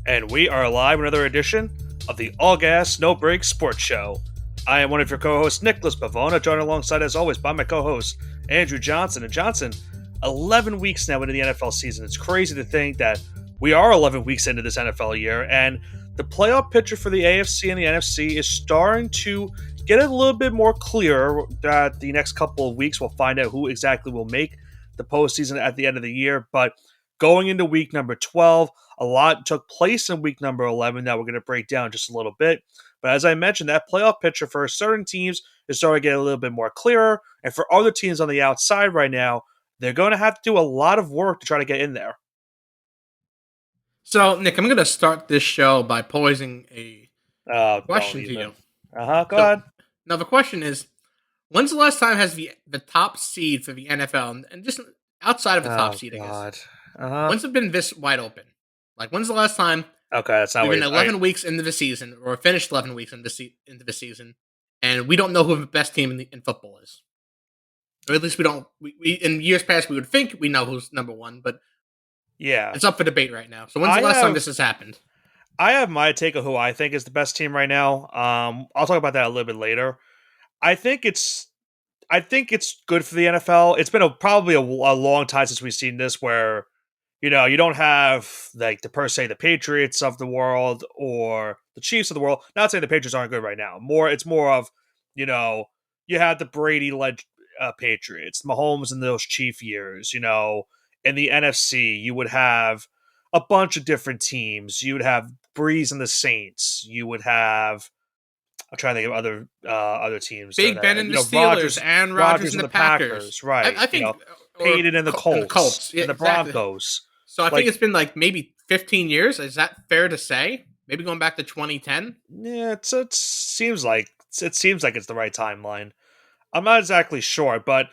And we are live with another edition of the All Gas No Break Sports Show. I am one of your co-hosts, Nicholas Pavona, joined alongside, as always, by my co-host, Andrew Johnson. And Johnson, 11 weeks now into the NFL season. It's crazy to think that we are 11 weeks into this NFL year, and the playoff picture for the AFC and the NFC is starting to get a little bit more clear. That the next couple of weeks we'll find out who exactly will make the postseason at the end of the year. But going into week number 12, a lot took place in week number 11 that we're going to break down just a little bit. But as I mentioned, that playoff picture for certain teams is starting to get a little bit more clearer. And for other teams on the outside right now, they're going to have to do a lot of work to try to get in there. So, Nick, I'm going to start this show by posing a question to you. Go ahead. Now, the question is, when's the last time has the top seed for the NFL, and just outside of the top seed, I guess, when's it been this wide open? Like, when's the last time that's not we've been 11 weeks into the season, or finished 11 weeks into the season, and we don't know who the best team in football is? Or at least we don't. We in years past, we would think we know who's number one, but yeah, it's up for debate right now. So when's the last time this has happened? I have my take of who I think is the best team right now. I'll talk about that a little bit later. I think it's good for the NFL. It's been probably a long time since we've seen this, where you don't have like the Patriots of the world or the Chiefs of the world. Not saying the Patriots aren't good right now. It's more of you had the Brady-led Patriots, Mahomes in those Chief years. In the NFC, you would have a bunch of different teams. You would have Breeze and the Saints. You would have, I'm trying to think of other teams. Big Ben and the Steelers, and Rodgers and the Packers. Right. I think Peyton and the Colts. Yeah, and the Broncos. So I think it's been like maybe 15 years. Is that fair to say? Maybe going back to 2010? Yeah, it seems like it's the right timeline. I'm not exactly sure, but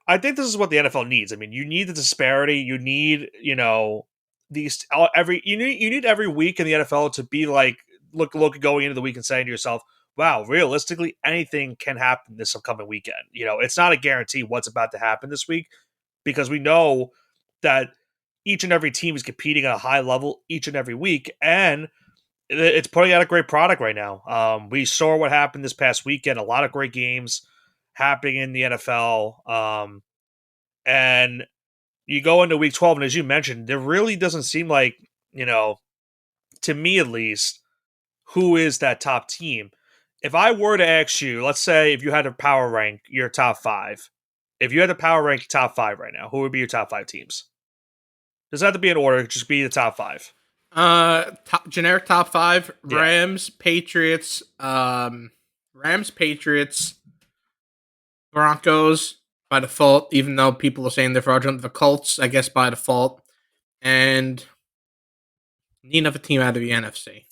I think this is what the NFL needs. I mean, you need the disparity. You need, these you need every week in the NFL to be like look going into the week and saying to yourself, wow, realistically, anything can happen this upcoming weekend. It's not a guarantee what's about to happen this week, because we know that each and every team is competing at a high level each and every week, and it's putting out a great product right now. We saw what happened this past weekend. A lot of great games happening in the NFL. And you go into week 12, and as you mentioned, there really doesn't seem like, to me at least, who is that top team. If I were to ask you, let's say if you had to power rank your top five, if you had to power rank your top five right now, who would be your top five teams? Doesn't have to be in order, just be the top five. Generic top five: Yeah. Rams, Patriots, Broncos by default, even though people are saying they're fraudulent. The Colts, I guess, by default, and need another team out of the NFC.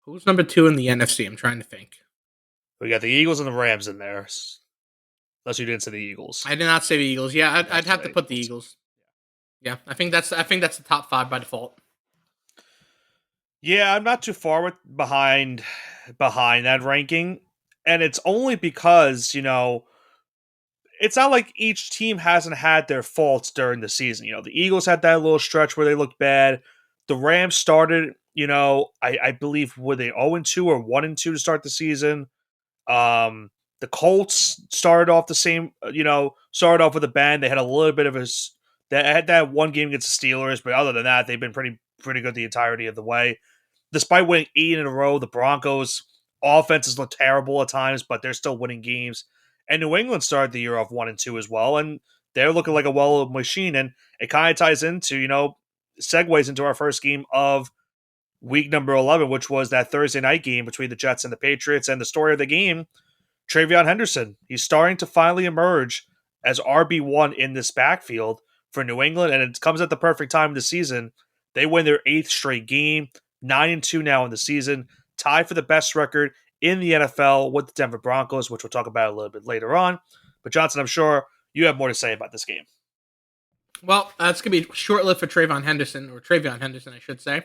Who's number two in the NFC? I'm trying to think. We got the Eagles and the Rams in there. Unless you didn't say the Eagles. I did not say the Eagles. Yeah, I'd have to put the Eagles. Yeah, I think that's the top five by default. Yeah, I'm not too far behind that ranking, and it's only because it's not like each team hasn't had their faults during the season. The Eagles had that little stretch where they looked bad. The Rams started, I believe, were they 0-2 or 1-2 to start the season. The Colts started off the same, started off with a bang. They had a little bit of they had that one game against the Steelers, but other than that, they've been pretty good the entirety of the way. Despite winning 8 in a row, the Broncos offenses look terrible at times, but they're still winning games. And New England started the year off 1-2 as well, and they're looking like a well-oiled machine. And it kind of ties into, segues into our first game of week number 11, which was that Thursday night game between the Jets and the Patriots. And the story of the game, TreVeyon Henderson. He's starting to finally emerge as RB1 in this backfield for New England, and it comes at the perfect time of the season. They win their 8th straight game, 9-2 now in the season, tied for the best record in the NFL with the Denver Broncos, which we'll talk about a little bit later on. But Johnson, I'm sure you have more to say about this game. Well, it's going to be short-lived for TreVeyon Henderson, I should say.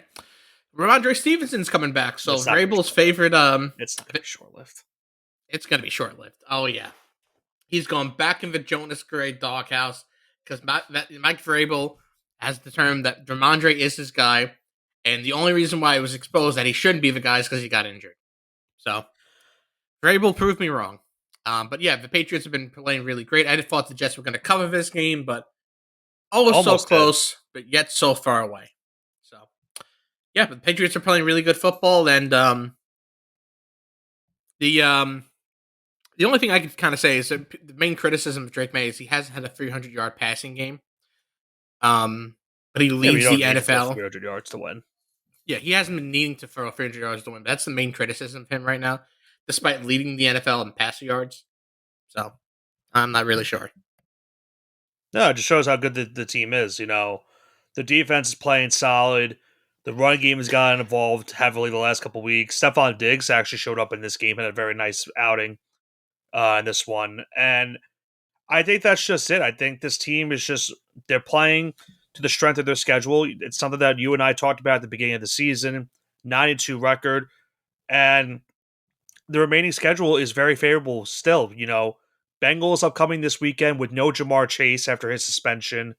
Ramondre Stevenson's coming back, so Vrabel's favorite... It's not going to be short-lived. It's going to be short-lived. Oh, yeah. He's going back in the Jonas Gray doghouse because Mike Vrabel has determined that Ramondre is his guy, and the only reason why it was exposed that he shouldn't be the guy is because he got injured. So Vrabel proved me wrong. But yeah, the Patriots have been playing really great. I thought the Jets were going to cover this game, but always so Almost did. close, but yet so far away. So yeah, but the Patriots are playing really good football, and the um, the only thing I could kind of say is that the main criticism of Drake May is he hasn't had a 300-yard passing game. But he Yeah, but you leads don't the need to throw NFL. 300 yards to win. Yeah, he hasn't been needing to throw 300 yards to win. That's the main criticism of him right now, despite leading the NFL in passing yards. So I'm not really sure. No, it just shows how good the team is. The defense is playing solid. The run game has gotten involved heavily the last couple weeks. Stephon Diggs actually showed up in this game, had a very nice outing in this one. And I think that's just it. I think this team is just, they're playing to the strength of their schedule. It's something that you and I talked about at the beginning of the season. 9-2 record. And the remaining schedule is very favorable still. Bengals upcoming this weekend with no Jamar Chase after his suspension.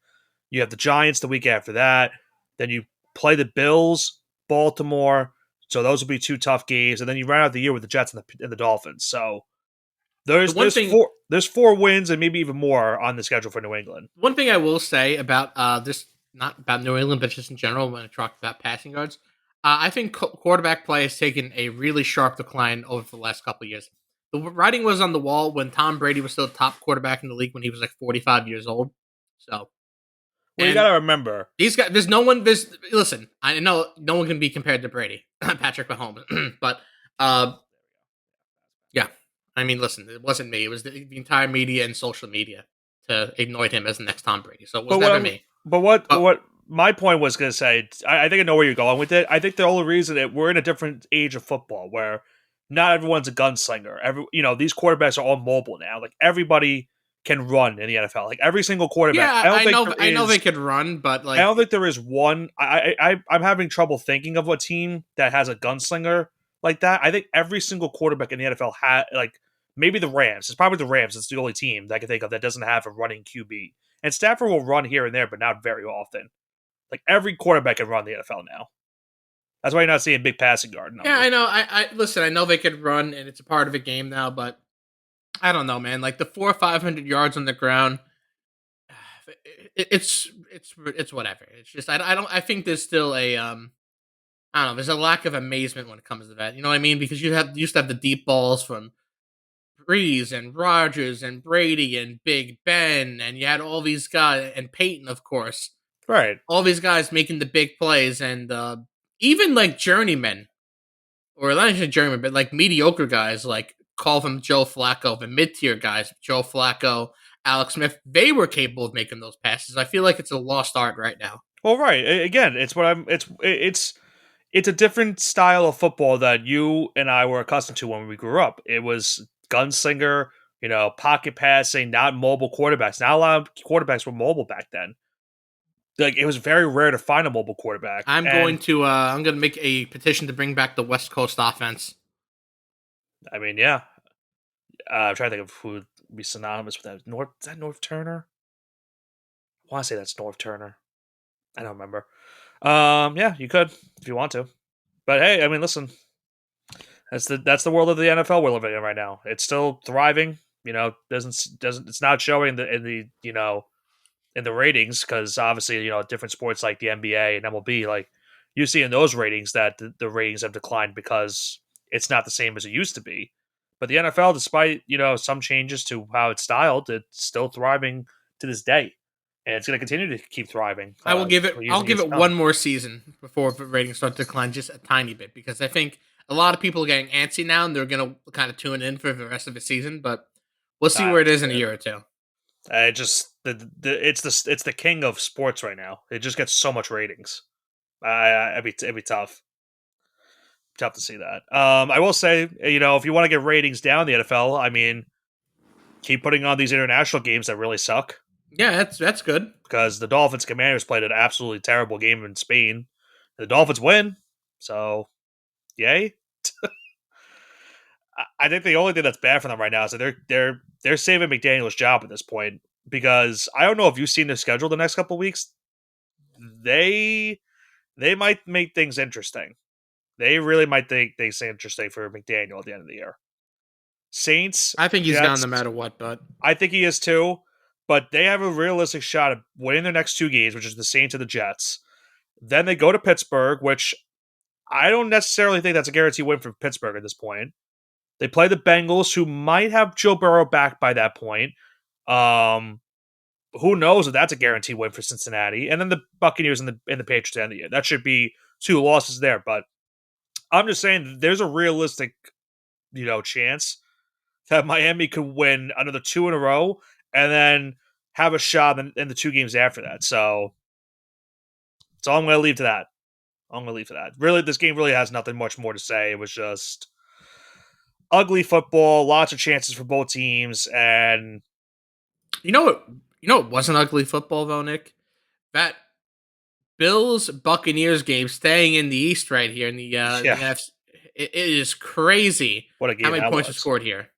You have the Giants the week after that. Then you play the Bills, Baltimore. So those will be two tough games. And then you round out the year with the Jets and the Dolphins. So The there's one there's thing, four there's four wins and maybe even more on the schedule for New England. one thing I will say about this, not about New England, but just in general, when I talk about passing yards, I think quarterback play has taken a really sharp decline over the last couple of years. The writing was on the wall when Tom Brady was still top quarterback in the league when he was like 45 years old. So, Well, you and got to remember. these guys, there's no one. Listen, I know no one can be compared to Brady, Patrick Mahomes, but uh, yeah, I mean, listen, it wasn't me. It was the entire media and social media to ignore him as the next Tom Brady. So it was But never me. But what my point was going to say, I think I know where you're going with it. I think the only reason that we're in a different age of football where not everyone's a gunslinger. These quarterbacks are all mobile now. Like everybody can run in the NFL. Like every single quarterback. yeah, I know they could run, but I like, don't think there is one. I'm having trouble thinking of a team that has a gunslinger like that. I think every single quarterback in the NFL had, like, maybe the Rams. It's probably the Rams. It's the only team that I can think of that doesn't have a running QB. And Stafford will run here and there, but not very often. Like every quarterback can run in the NFL now. That's why you're not seeing big passing yard yeah, numbers. I know. I listen. I know they could run, and it's a part of a game now, but I don't know, man. Like the 400 or 500 yards on the ground, it's whatever. It's just I don't. I think there's still a I don't know. There's a lack of amazement when it comes to that. You know what I mean? Because you used to have the deep balls from Breeze and Rogers and Brady and Big Ben, and you had all these guys and Peyton, of course. Right. All these guys making the big plays, and even like journeymen, or not even journeymen, but like mediocre guys, like call them Joe Flacco, the mid tier guys, Joe Flacco, Alex Smith. They were capable of making those passes. I feel like it's a lost art right now. Well, right. Again, it's what I'm. It's a different style of football that you and I were accustomed to when we grew up. It was gunslinger, pocket passing, not mobile quarterbacks. Not a lot of quarterbacks were mobile back then. Like it was very rare to find a mobile quarterback. And I'm going to make a petition to bring back the West Coast offense. I mean, yeah, I'm trying to think of who would be synonymous with that. Is that North Turner? I want to say that's North Turner. I don't remember. Yeah, you could if you want to. But hey, I mean, listen, that's the world of the NFL we're living in right now. It's still thriving. Doesn't it's not showing in the ratings because obviously different sports like the NBA and MLB, like you see in those ratings that the ratings have declined because it's not the same as it used to be. But the NFL, despite some changes to how it's styled, it's still thriving to this day, and it's going to continue to keep thriving. For years I'll and give years to it come. one more season before the ratings start to decline just a tiny bit because I think a lot of people are getting antsy now and they're going to kind of tune in for the rest of the season. But we'll see where it is in a year or two. It just it's the king of sports right now. It just gets so much ratings. It'd be tough to see that. I will say, if you want to get ratings down in the NFL, I mean, keep putting on these international games that really suck. Yeah, that's good. Because the Dolphins Commanders played an absolutely terrible game in Spain. The Dolphins win, so yay. I think the only thing that's bad for them right now is that they're saving McDaniel's job at this point because I don't know if you've seen their schedule the next couple of weeks. they might make things interesting. They really might think things interesting for McDaniel at the end of the year. Saints, I think he's gone Jets. no matter what, but I think he is too, but they have a realistic shot of winning their next two games, which is the Saints and the Jets. Then they go to Pittsburgh, which I don't necessarily think that's a guaranteed win for Pittsburgh at this point. They play the Bengals, who might have Joe Burrow back by that point. Um, who knows if that's a guaranteed win for Cincinnati? And then the Buccaneers and the Patriots at the end of the year. That should be two losses there. But I'm just saying there's a realistic, chance that Miami could win another two in a row and then have a shot in the two games after that. So that's all I'm going to leave to that. I'm going to leave to that. Really, this game really has nothing much more to say. It was just ugly football, lots of chances for both teams, and you know what? You know it wasn't ugly football though, Nick. That Bills Buccaneers game staying in the East right here in the yeah, NFC. It is crazy what a game how many that points are was. scored here.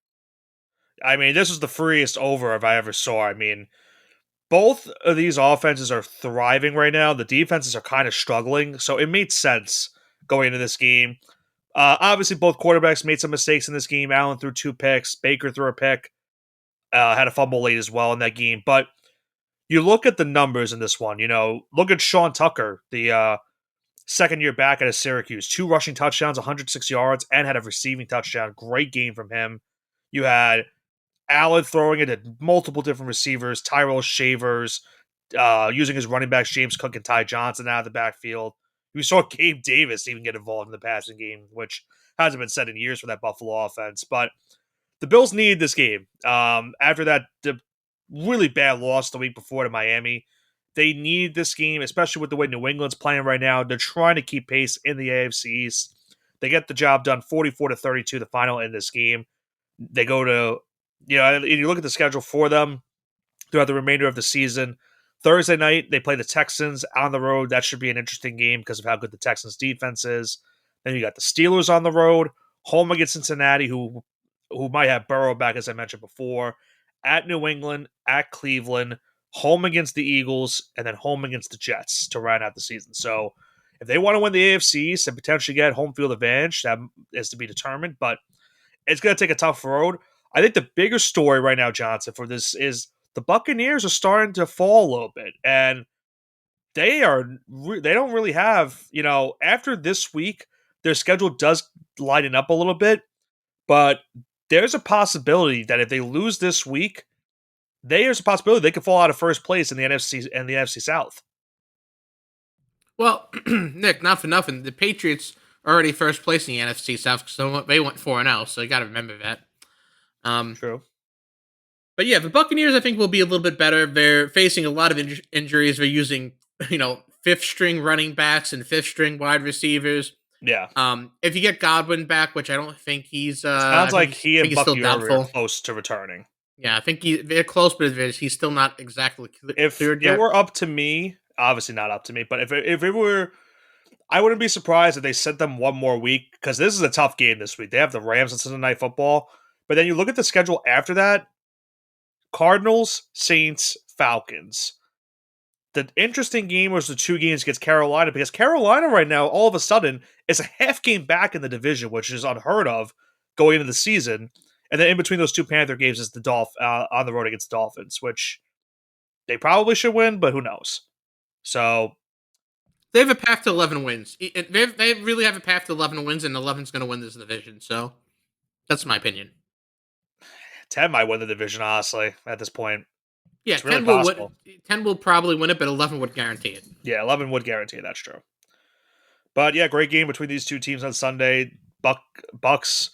I mean, this was the freest over if I ever saw. I mean, both of these offenses are thriving right now. The defenses are kind of struggling, so it made sense going into this game. Obviously, both quarterbacks made some mistakes in this game. Allen threw two picks. Baker threw a pick. Had a fumble late as well in that game. But you look at the numbers in this one. Look at Sean Tucker, the second year back at Syracuse. 2 rushing touchdowns, 106 yards, and had a receiving touchdown. Great game from him. You had Allen throwing it at multiple different receivers, Tyrell Shavers, using his running backs, James Cook and Ty Johnson out of the backfield. We saw Gabe Davis even get involved in the passing game, which hasn't been said in years for that Buffalo offense. But the Bills need this game. After that really bad loss the week before to Miami, they need this game, especially with the way New England's playing right now. They're trying to keep pace in the AFC East. They get the job done 44-32, the final in this game. They go to, and you look at the schedule for them throughout the remainder of the season. Thursday night, they play the Texans on the road. That should be an interesting game because of how good the Texans defense is. Then you got the Steelers on the road, home against Cincinnati, who might have Burrow back, as I mentioned before, at New England, at Cleveland, home against the Eagles, and then home against the Jets to round out the season. So if they want to win the AFC East and potentially get home field advantage, that is to be determined, but it's going to take a tough road. I think the bigger story right now, Johnson, for this is the Buccaneers are starting to fall a little bit, and they don't really have, after this week, their schedule does lighten up a little bit, but there's a possibility that if they lose this week, there's a possibility they could fall out of first place in the NFC and the NFC South. Well, Nick, not for nothing. The Patriots are already first place in the NFC South, so they went 4-0, so you got to remember that. True. But yeah, the Buccaneers, I think, will be a little bit better. They're facing a lot of injuries. They're using, fifth string running backs and fifth string wide receivers. Yeah. If you get Godwin back, which I don't think he's, sounds like he and he's still Bucky doubtful. are close to returning. Yeah, I think they're close, but he's still not exactly If cleared yet. it were up to me, obviously not up to me, but if it were, I wouldn't be surprised if they sent them one more week because this is a tough game this week. They have the Rams on Sunday Night Football, but then you look at the schedule after that: Cardinals, Saints, Falcons. The interesting game was the two games against Carolina because Carolina right now, all of a sudden, is a half game back in the division, which is unheard of going into the season. And then in between those two Panther games is the on the road against the Dolphins, which they probably should win, but who knows? So they have a path to 11 wins. They really have a path to 11 wins, and 11's going to win this division. So that's my opinion. 10 might win the division, honestly, at this point. Yeah, it's really possible. 10 will probably win it, but 11 would guarantee it. Yeah, 11 would guarantee it. That's true. But yeah, great game between these two teams on Sunday. Bucks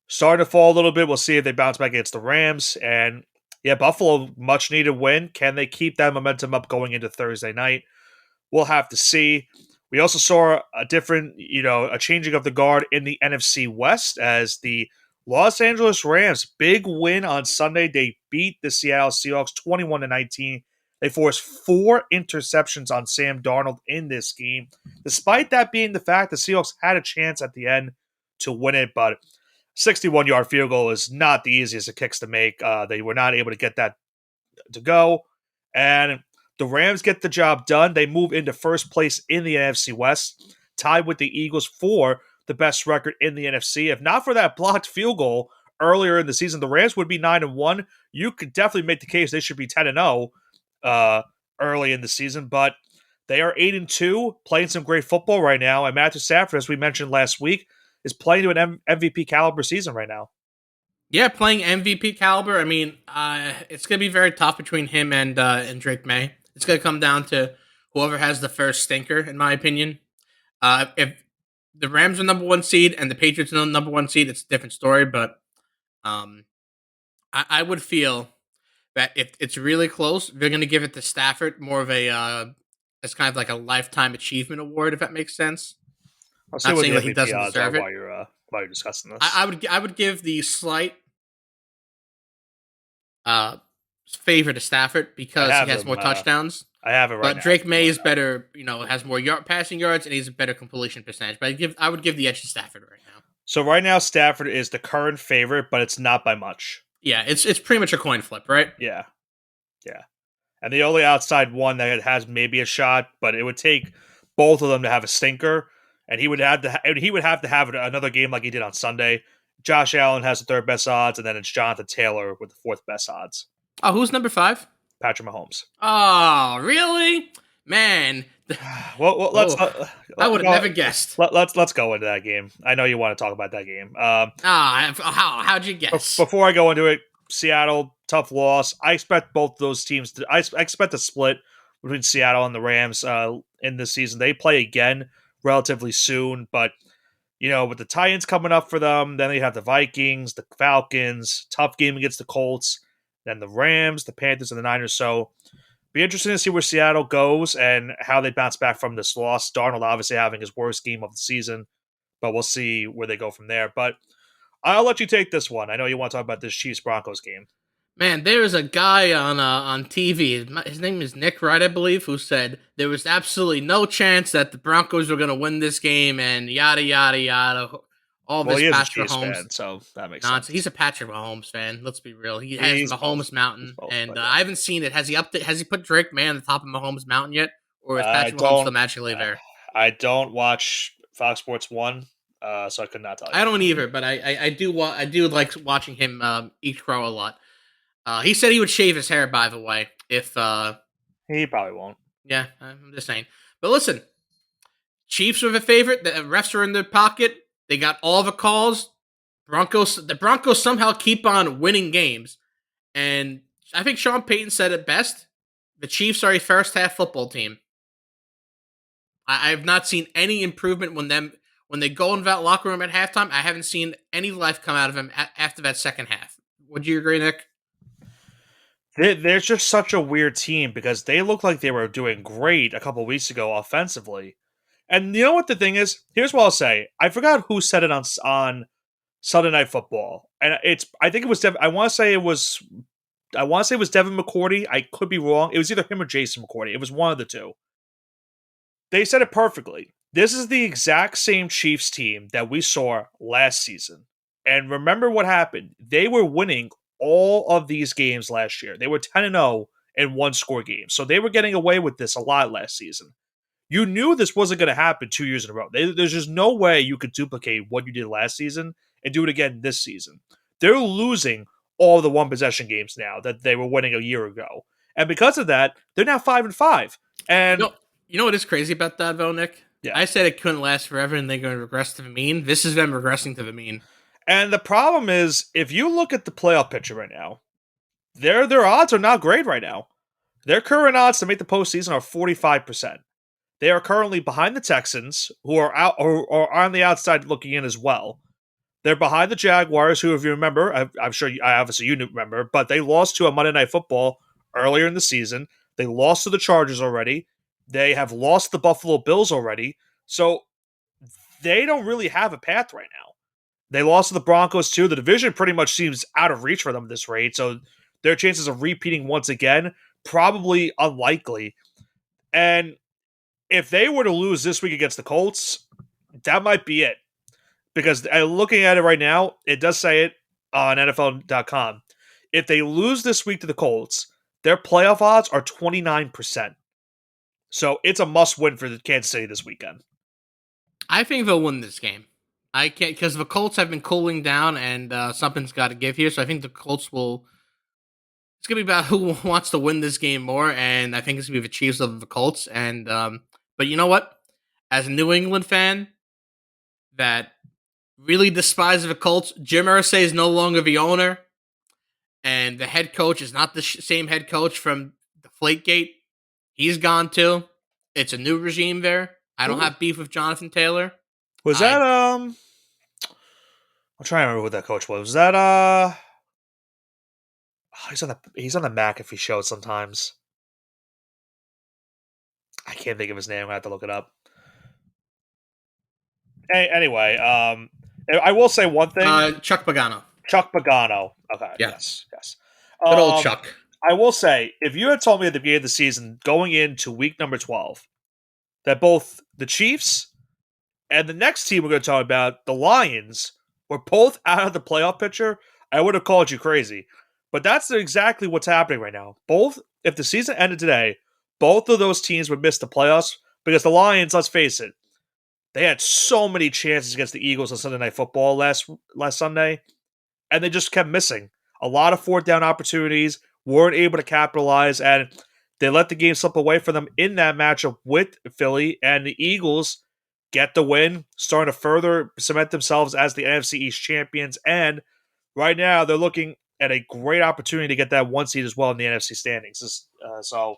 starting to fall a little bit. We'll see if they bounce back against the Rams. And yeah, Buffalo, much needed win. Can they keep that momentum up going into Thursday night? We'll have to see. We also saw a different, a changing of the guard in the NFC West as the Los Angeles Rams, big win on Sunday. They beat the Seattle Seahawks 21-19. They forced 4 interceptions on Sam Darnold in this game. Despite that being the fact, the Seahawks had a chance at the end to win it, but 61-yard field goal is not the easiest of kicks to make. They were not able to get that to go. And The Rams get the job done. They move into first place in the NFC West, tied with the Eagles for the best record in the NFC. If not for that blocked field goal earlier in the season, the Rams would be 9-1. You could definitely make the case they should be 10-0 early in the season, but they are 8-2, playing some great football right now. And Matthew Stafford, as we mentioned last week, is playing to an MVP caliber season right now. Yeah, playing MVP caliber. I mean, it's gonna be very tough between him and Drake May. It's gonna come down to whoever has the first stinker, in my opinion. If the Rams are number one seed and the Patriots are the number one seed, it's a different story. But um, I would feel that if it's really close, they're gonna give it to Stafford more of a it's kind of like a lifetime achievement award, if that makes sense. I'll see Not what saying the that he MVP doesn't odds are deserve it. while you're discussing this. I would give the slight uh, favor to Stafford because he has more touchdowns. I have it right But now. Drake May is better, has more passing yards, and he's a better completion percentage. But I would give the edge to Stafford right now. So right now, Stafford is the current favorite, but it's not by much. Yeah, it's pretty much a coin flip, right? Yeah. And the only outside one that has maybe a shot, but it would take both of them to have a stinker, and he would have to have another game like he did on Sunday. Josh Allen has the third best odds, and then it's Jonathan Taylor with the fourth best odds. Oh, who's number 5? Patrick Mahomes. Oh, really? Man. Well, I would have never guessed. Let's go into that game. I know you want to talk about that game. How'd you guess? Before I go into it, Seattle, tough loss. I expect both those teams I expect a split between Seattle and the Rams in this season. They play again relatively soon, but with the Titans coming up for them, then they have the Vikings, the Falcons, tough game against the Colts, then the Rams, the Panthers, and the Niners. So be interesting to see where Seattle goes and how they bounce back from this loss. Darnold obviously having his worst game of the season, but we'll see where they go from there. But I'll let you take this one. I know you want to talk about this Chiefs-Broncos game. Man, there was a guy on TV. His name is Nick Wright, I believe, who said there was absolutely no chance that the Broncos were going to win this game, and yada yada yada. All this he is Patrick a Chiefs Mahomes fan, so that makes nonsense. sense. He's a Patrick Mahomes fan. Let's be real. He has He's Mahomes both. Mountain, Both, and yeah. I haven't seen it. Has he put Drake May on the top of Mahomes Mountain yet, or is Patrick Mahomes still magically there? I don't watch Fox Sports 1, so I could not tell you. I don't either, but I do like watching him eat crow a lot. He said he would shave his hair, by the way, if He probably won't. yeah, I'm just saying. But listen, Chiefs are the favorite. The refs are in their pocket. They got all the calls. The Broncos somehow keep on winning games. And I think Sean Payton said it best. The Chiefs are a first half football team. I have not seen any improvement when they go in that locker room at halftime. I haven't seen any life come out of them after that second half. Would you agree, Nick? They're just such a weird team because they look like they were doing great a couple weeks ago offensively. And you know what the thing is? Here's what I'll say. I forgot who said it on Sunday Night Football. And I think it was I want to say it was Devin McCourty. I could be wrong. It was either him or Jason McCourty. It was one of the two. They said it perfectly. This is the exact same Chiefs team that we saw last season. And remember what happened. They were winning all of these games last year. They were 10-0 in one-score games. So they were getting away with this a lot last season. You knew this wasn't going to happen 2 years in a row. There's just no way you could duplicate what you did last season and do it again this season. They're losing all the one-possession games now that they were winning a year ago. And because of that, they're now 5-5. And you know what is crazy about that, though, Nick? Yeah. I said it couldn't last forever and they're going to regress to the mean. This is them regressing to the mean. And the problem is, if you look at the playoff picture right now, their odds are not great right now. Their current odds to make the postseason are 45%. They are currently behind the Texans, who are out or on the outside looking in as well. They're behind the Jaguars, who, if you remember, I'm sure obviously you remember, but they lost to a Monday Night Football earlier in the season. They lost to the Chargers already. They have lost the Buffalo Bills already. So they don't really have a path right now. They lost to the Broncos too. The division pretty much seems out of reach for them at this rate. So their chances of repeating once again, probably unlikely. And if they were to lose this week against the Colts, that might be it. Because looking at it right now, it does say it on NFL.com. If they lose this week to the Colts, their playoff odds are 29%. So it's a must win for the Kansas City this weekend. I think they'll win this game. I can't because the Colts have been cooling down, and something's got to give here. So I think the Colts will. It's gonna be about who wants to win this game more, and I think it's gonna be the Chiefs of the Colts. And but you know what? As a New England fan that really despises the Colts, Jim Irsay is no longer the owner, and the head coach is not the same head coach from Deflategate. He's gone too. It's a new regime there. I don't Ooh. have beef with Jonathan Taylor. Was that I'm trying to remember what that coach was. Was that he's on the McAfee show sometimes. I can't think of his name. I have to look it up. Anyway, I will say one thing. Chuck Pagano. Chuck Pagano. Okay. Yeah. Yes. Good old Chuck. I will say, if you had told me at the beginning of the season, going into week number 12, that both the Chiefs and the next team we're going to talk about, the Lions, were both out of the playoff picture, I would have called you crazy. But that's exactly what's happening right now. If the season ended today, both of those teams would miss the playoffs because the Lions, let's face it, they had so many chances against the Eagles on Sunday Night Football last Sunday, and they just kept missing. A lot of fourth down opportunities, weren't able to capitalize, and they let the game slip away from them in that matchup with Philly, and the Eagles get the win, starting to further cement themselves as the NFC East champions, and right now they're looking at a great opportunity to get that one seed as well in the NFC standings. So,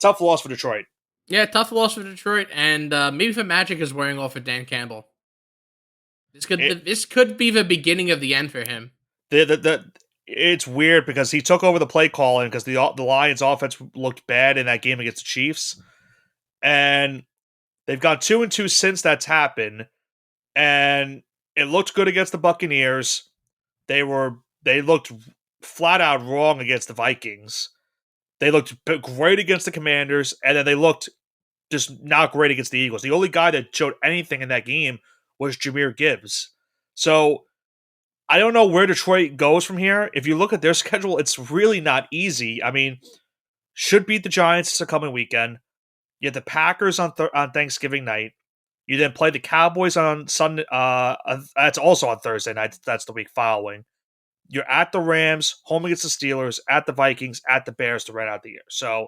tough loss for Detroit. Yeah, tough loss for Detroit, and maybe the magic is wearing off for Dan Campbell. This could be the beginning of the end for him. It's weird because he took over the play calling because the Lions offense looked bad in that game against the Chiefs, and they've gone 2-2 since that's happened, and it looked good against the Buccaneers. They looked flat out wrong against the Vikings. They looked great against the Commanders, and then they looked just not great against the Eagles. The only guy that showed anything in that game was Jahmyr Gibbs. So I don't know where Detroit goes from here. If you look at their schedule, it's really not easy. I mean, should beat the Giants this coming weekend. You have the Packers on Thanksgiving night. You then play the Cowboys on Sunday. That's also on Thursday night. That's the week following. You're at the Rams, home against the Steelers, at the Vikings, at the Bears to round out the year. So,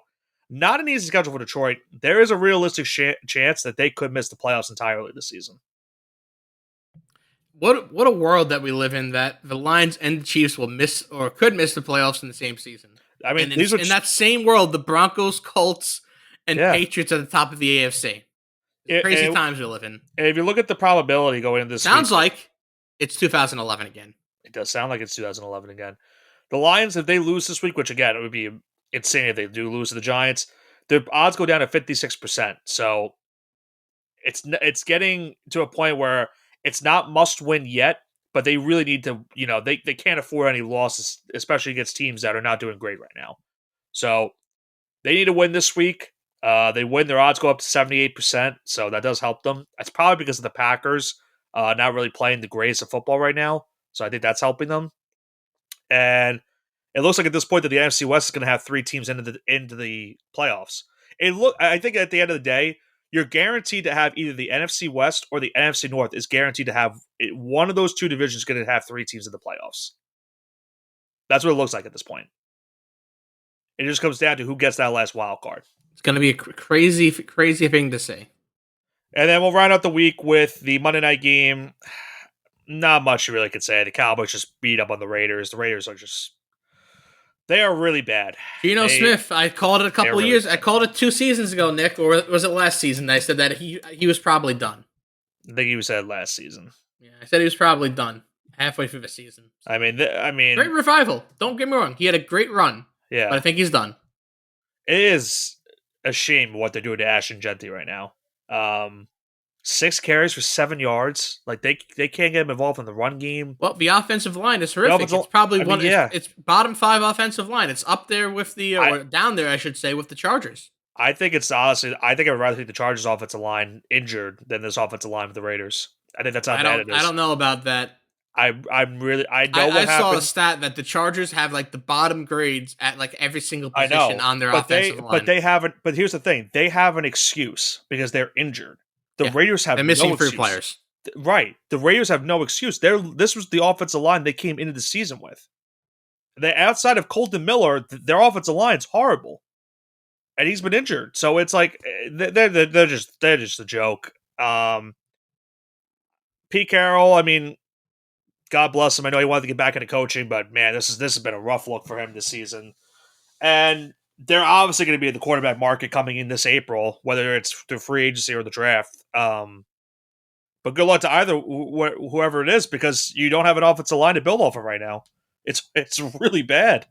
not an easy schedule for Detroit. There is a realistic chance that they could miss the playoffs entirely this season. What a world that we live in, that the Lions and the Chiefs will miss or could miss the playoffs in the same season. I mean, in that same world, the Broncos, Colts, and Patriots are at the top of the AFC. Crazy times we live in. And if you look at the probability going into this sounds like it's 2011 again. It does sound like it's 2011 again. The Lions, if they lose this week, which again, it would be insane if they do lose to the Giants, their odds go down to 56%. So it's getting to a point where it's not must win yet, but they really need to, they can't afford any losses, especially against teams that are not doing great right now. So they need to win this week. They win, their odds go up to 78%, so that does help them. That's probably because of the Packers not really playing the greatest of football right now. So I think that's helping them. And it looks like at this point that the NFC West is going to have 3 teams into the playoffs. I think at the end of the day, you're guaranteed to have either the NFC West or the NFC North is guaranteed to have one of those 2 divisions going to have 3 teams in the playoffs. That's what it looks like at this point. It just comes down to who gets that last wild card. It's going to be a crazy, crazy thing to say. And then we'll round out the week with the Monday night game. Not much you really could say. The Cowboys just beat up on the Raiders. The Raiders they are really bad. Geno Smith, I called it a couple of years. I called it 2 seasons ago, Nick, or was it last season? I said that he was probably done. I think you said last season. Yeah, I said he was probably done halfway through the season. I mean, great revival. Don't get me wrong. He had a great run. Yeah, but I think he's done. It is a shame what they're doing to Ashton Genty right now. 6 carries for 7 yards. Like they can't get him involved in the run game. Well, the offensive line is horrific. It's probably It's bottom 5 offensive line. It's up there with or down there, I should say, with the Chargers. I think it's honestly. I think I'd rather see the Chargers offensive line injured than this offensive line with the Raiders. I think that's how bad it is. I don't know about that. I know I what saw a happened. stat that the Chargers have like the bottom grades at like every single I position know, on their but offensive line. they haven't. But here's the thing: they have an excuse because they're injured. The Yeah, Raiders they're have missing no three excuse. players. Right, the Raiders have no excuse. This was the offensive line they came into the season with. They outside of Colton Miller, their offensive line is horrible, and he's been injured. So it's like they're just a joke. Pete Carroll, I mean, God bless him. I know he wanted to get back into coaching, but man, this has been a rough look for him this season. And they're obviously going to be in the quarterback market coming in this April, whether it's through free agency or the draft. But good luck to either whoever it is, because you don't have an offensive line to build off of right now. It's really bad.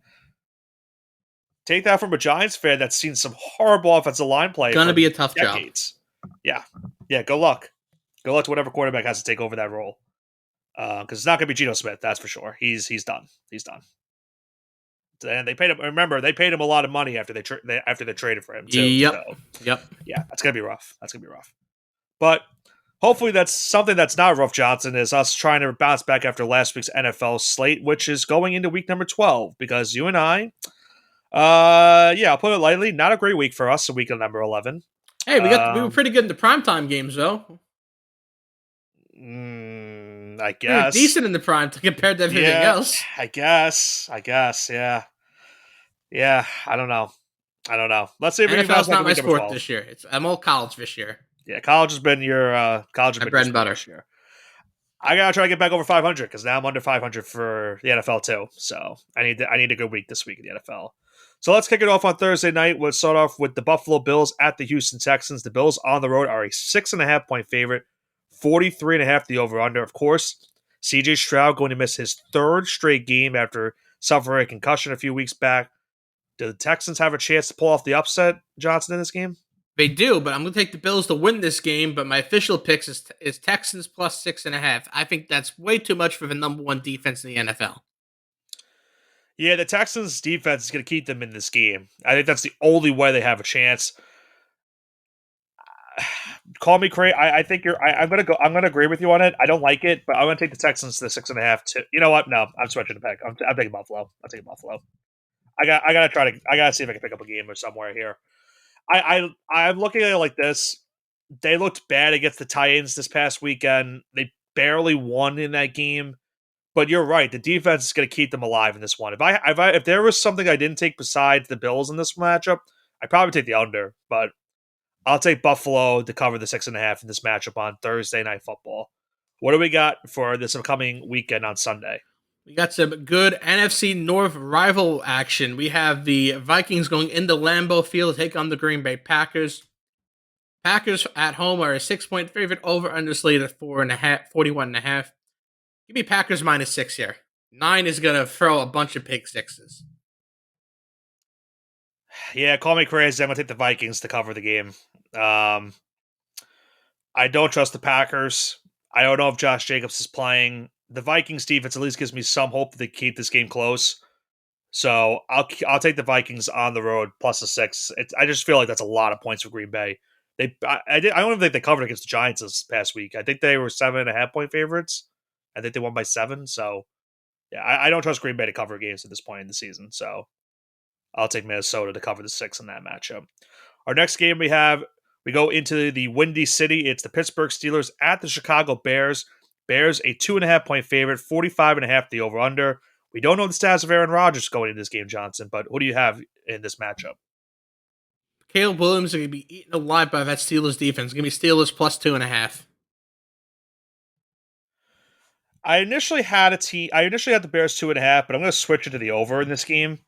Take that from a Giants fan that's seen some horrible offensive line play Gonna for be a tough job. decades. Yeah, yeah. Good luck. Good luck to whatever quarterback has to take over that role. Because it's not going to be Geno Smith, that's for sure. He's done. He's done. And they paid him. Remember, they paid him a lot of money after they traded for him too. Yep. So Yep. yeah, that's gonna be rough. That's gonna be rough. But hopefully, that's something that's not rough. Johnson is us trying to bounce back after last week's NFL slate, which is going into week number 12. Because you and I, yeah, I'll put it lightly, not a great week for us. A week of number 11. Hey, we were pretty good in the primetime games though. I We were guess. decent in the prime compared to everything Yeah, else. I guess. Yeah. Yeah, I don't know. Let's see if we can bounce NFL's back not in my week number sport 12. this year. I'm all college this year. Yeah, college has been your My bread and sport butter. this year. I gotta try to get back over 500 because now I'm under 500 for the NFL too. So I need a good week this week in the NFL. So let's kick it off on Thursday night. We'll start off with the Buffalo Bills at the Houston Texans. The Bills on the road are a 6.5 point favorite, 43.5 the over under. Of course, CJ Stroud going to miss his third straight game after suffering a concussion a few weeks back. Do the Texans have a chance to pull off the upset, Johnson, in this game? They do, but I'm going to take the Bills to win this game. But my official picks is Texans plus 6.5. I think that's way too much for the number one defense in the NFL. Yeah, the Texans' defense is going to keep them in this game. I think that's the only way they have a chance. Call me crazy. I think you're. I'm gonna go. I'm gonna agree with you on it. I don't like it, but I'm gonna take the Texans to the 6.5. To you know what? No, I'm switching the pick. I'm taking Buffalo. I'm taking Buffalo. I gotta try to. I gotta see if I can pick up a game or somewhere here. I'm looking at it like this. They looked bad against the Titans this past weekend. They barely won in that game. But you're right. The defense is going to keep them alive in this one. If there was something I didn't take besides the Bills in this matchup, I'd probably take the under. But I'll take Buffalo to cover the 6.5 in this matchup on Thursday Night Football. What do we got for this upcoming weekend on Sunday? We got some good NFC North rival action. We have the Vikings going into Lambeau Field to take on the Green Bay Packers. Packers at home are a 6 point favorite over under slate at 41.5. Give me Packers -6 here. 9 is going to throw a bunch of pick sixes. Yeah, call me crazy. I'm going to take the Vikings to cover the game. I don't trust the Packers. I don't know if Josh Jacobs is playing. The Vikings defense at least gives me some hope that they keep this game close. So I'll take the Vikings on the road plus a 6. I just feel like that's a lot of points for Green Bay. I don't even think they covered against the Giants this past week. I think they were 7.5 point favorites. I think they won by 7. So yeah, I don't trust Green Bay to cover games at this point in the season. So I'll take Minnesota to cover the 6 in that matchup. Our next game we go into the Windy City. It's the Pittsburgh Steelers at the Chicago Bears. Bears a 2.5 point favorite, 45.5 the over under. We don't know the status of Aaron Rodgers going into this game, Johnson, but who do you have in this matchup? Caleb Williams is going to be eaten alive by that Steelers defense. Give me Steelers plus 2.5. I initially had the Bears 2.5, but I'm going to switch it to the over in this game.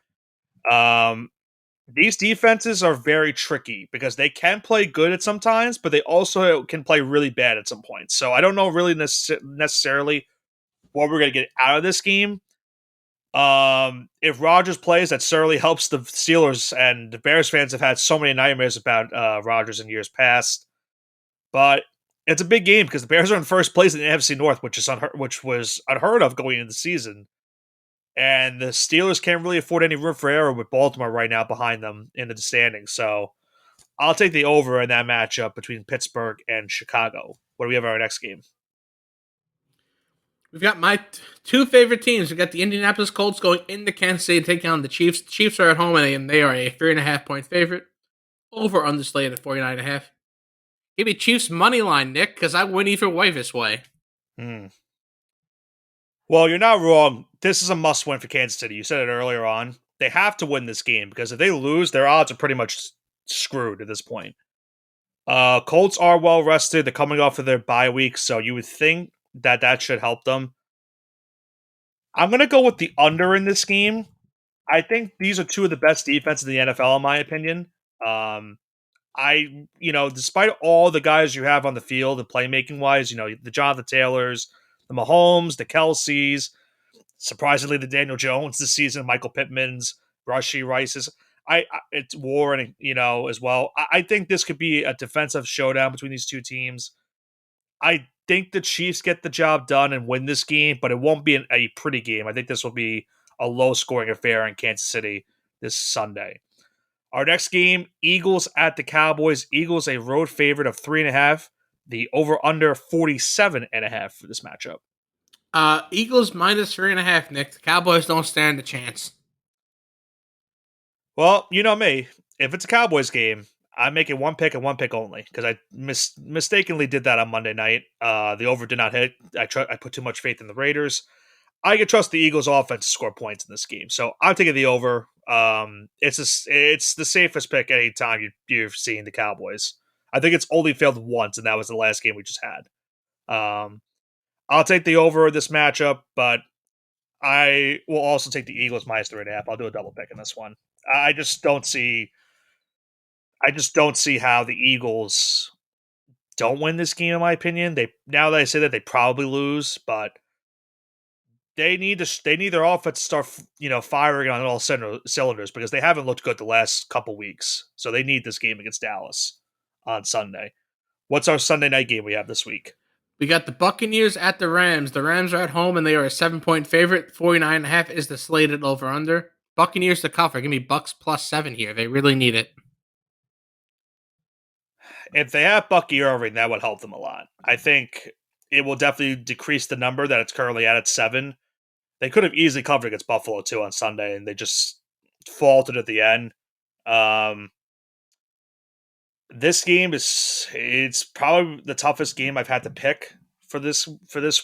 These defenses are very tricky because they can play good at some times, but they also can play really bad at some points. So I don't know really necessarily what we're going to get out of this game. If Rodgers plays, that certainly helps the Steelers, and the Bears fans have had so many nightmares about Rodgers in years past. But it's a big game because the Bears are in first place in the NFC North, which was unheard of going into the season. And the Steelers can't really afford any room for error with Baltimore right now behind them in the standings. So I'll take the over in that matchup between Pittsburgh and Chicago. What do we have in our next game? We've got my two favorite teams. We've got the Indianapolis Colts going into Kansas City to take on the Chiefs. The Chiefs are at home and they are a 3.5 point favorite. Over underslated at 49.5. Give me Chiefs money line, Nick, because I win either way this way. Hmm. Well, you're not wrong. This is a must win for Kansas City. You said it earlier on. They have to win this game because if they lose, their odds are pretty much screwed at this point. Colts are well rested. They're coming off of their bye week, so you would think that should help them. I'm going to go with the under in this game. I think these are two of the best defenses in the NFL, in my opinion. Despite all the guys you have on the field and playmaking wise, the Jonathan Taylors, the Mahomes, the Kelseys, surprisingly the Daniel Jones this season, Michael Pittman's, Rashee Rice's. It's Warren, as well. I think this could be a defensive showdown between these two teams. I think the Chiefs get the job done and win this game, but it won't be a pretty game. I think this will be a low-scoring affair in Kansas City this Sunday. Our next game, Eagles at the Cowboys. Eagles a road favorite of 3.5. The over-under 47.5 for this matchup. Eagles minus 3.5, Nick. The Cowboys don't stand a chance. Well, you know me. If it's a Cowboys game, I'm making one pick and one pick only because I mistakenly did that on Monday night. The over did not hit. I put too much faith in the Raiders. I can trust the Eagles' offense to score points in this game, so I'm taking the over. It's the safest pick anytime you've seen the Cowboys. I think it's only failed once, and that was the last game we just had. I'll take the over this matchup, but I will also take the Eagles minus 3.5. I'll do a double pick in this one. I just don't see how the Eagles don't win this game. In my opinion, now that I say that, they probably lose, but they need their offense to start, firing on all cylinders because they haven't looked good the last couple weeks. So they need this game against Dallas on Sunday. What's our Sunday night game we have this week? We got the Buccaneers at the Rams. The Rams are at home and they are a 7-point favorite. 49.5 is the slated over under. Buccaneers to cover. Give me Bucks plus 7 here. They really need it. If they have Bucky Irving, that would help them a lot. I think it will definitely decrease the number that it's currently at 7. They could have easily covered against Buffalo too on Sunday, and they just faltered at the end. This game it's probably the toughest game I've had to pick for this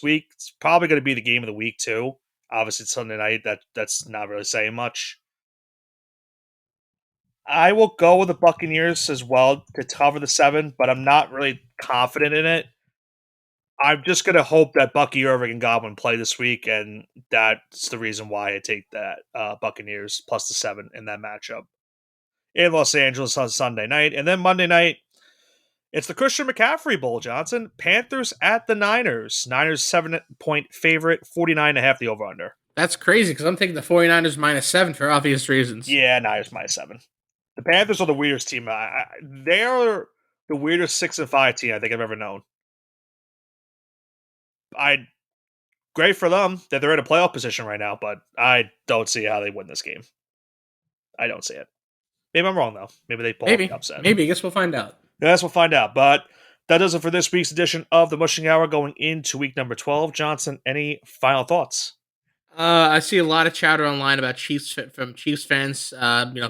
week. It's probably going to be the game of the week too. Obviously, it's Sunday night. That's not really saying much. I will go with the Buccaneers as well to cover the 7, but I'm not really confident in it. I'm just going to hope that Bucky Irving and Godwin play this week, and that's the reason why I take that Buccaneers plus the 7 in that matchup. In Los Angeles on Sunday night. And then Monday night, it's the Christian McCaffrey Bowl, Johnson. Panthers at the Niners. Niners 7-point favorite, 49.5 the over-under. That's crazy because I'm taking the 49ers minus 7 for obvious reasons. Yeah, Niners minus 7. The Panthers are the weirdest team. They're the weirdest 6-5 team I think I've ever known. Great for them that they're in a playoff position right now, but I don't see how they win this game. I don't see it. Maybe I'm wrong, though. Maybe they pull the upset. Maybe. I guess we'll find out. Yes, we'll find out. But that does it for this week's edition of the Mushing Hour going into week number 12. Johnson, any final thoughts? I see a lot of chatter online about Chiefs fans,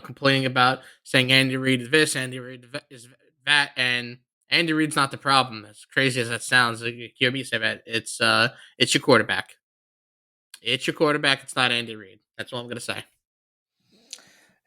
complaining about saying Andy Reid is this, Andy Reid is that, and Andy Reid's not the problem. As crazy as that sounds, you hear me say that. It's your quarterback. It's your quarterback. It's not Andy Reid. That's all I'm going to say.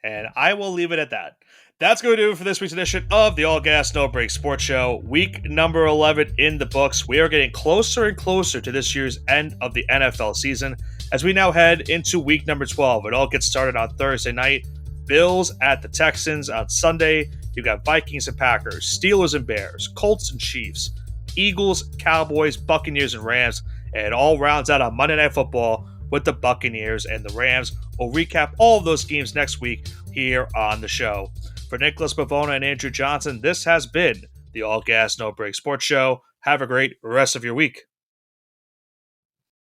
And I will leave it at that. That's going to do it for this week's edition of the All Gas No Break Sports Show. Week number 11 in the books. We are getting closer and closer to this year's end of the NFL season as we now head into week number 12. It all gets started on Thursday night. Bills at the Texans on Sunday. You got Vikings and Packers, Steelers and Bears, Colts and Chiefs, Eagles, Cowboys, Buccaneers and Rams. And it all rounds out on Monday Night Football with the Buccaneers and the Rams. We'll recap all of those games next week here on the show. For Nicholas Bavona and Andrew Johnson, this has been the All Gas No Break Sports Show. Have a great rest of your week.